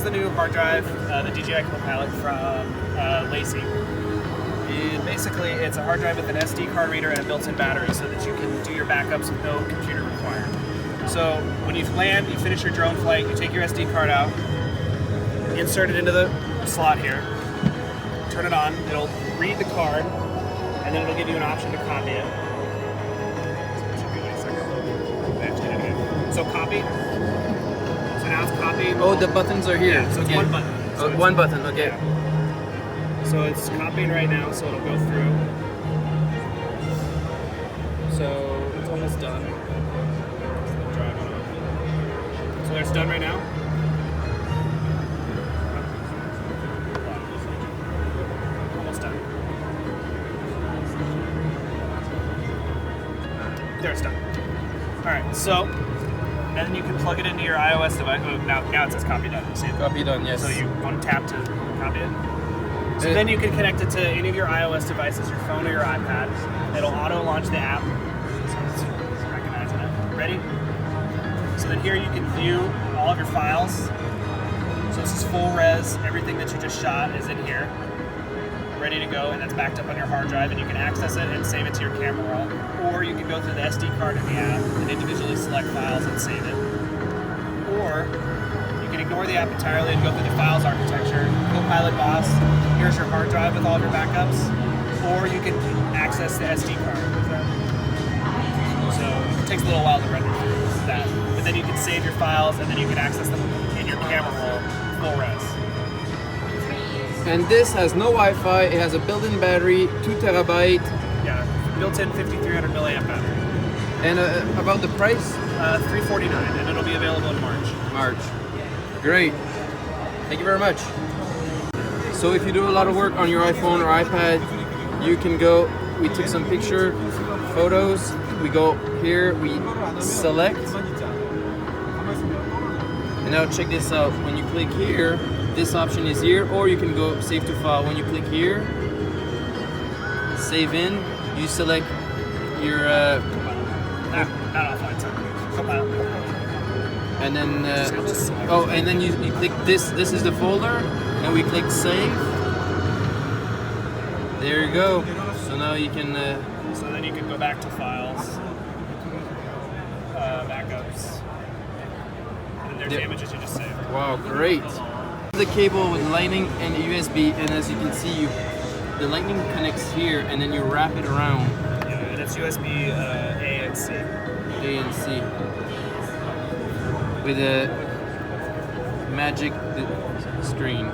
is the new hard drive, the DJI Copilot from LaCie. And basically, it's a hard drive with an SD card reader and a built-in battery so that you can do your backups with no computer required. So when you land, you finish your drone flight, you take your SD card out, insert it into the slot here, turn it on, it'll read the card, and then it'll give you an option to copy it. So copy. So now it's copied. Oh, the buttons are here. Yeah, so it's okay. one button. So Oh, one button, okay. Yeah. So it's copying right now, so it'll go through. So it's almost done. Drive it on. So it's done right now. Almost done. There, it's done. All right, so, and then you can plug it into your iOS device. Oh, now it says copy done. See it? Copy done, yes. So you want to tap to copy it. So then you can connect it to any of your iOS devices, your phone or your iPad. It'll auto-launch the app. So it's recognizing it. Ready? So then here you can view all of your files. So this is full res. Everything that you just shot is in here, ready to go, and that's backed up on your hard drive, and you can access it and save it to your camera roll. Or you can go through the SD card in the app and individually select files and save it. Or you can ignore the app entirely and go through the files architecture. Copilot Boss, here's your hard drive with all of your backups. Or you can access the SD card. So it takes a little while to render through that. But then you can save your files and then you can access them in your camera roll full res. And this has no Wi-Fi, it has a built-in battery, 2 terabyte. Yeah, built-in 5300 milliamp battery. And about the price? $349, and it'll be available in March. March. Great. Thank you very much. So if you do a lot of work on your iPhone or iPad, you can go, we took some photos, we go here, we select. And now check this out, when you click here, this option is here, or you can go save to file. When you click here, save in, you select your Not offline, sorry. Copilot. and then and then you click this is the folder, and we click save. There you go. So now you can So then you can go back to files, backups, and there's the images you just saved. wow, great. The cable with lightning and USB, and as you can see, the lightning connects here, and then you wrap it around. Yeah, and it's USB A and C. A and C with a magic screen.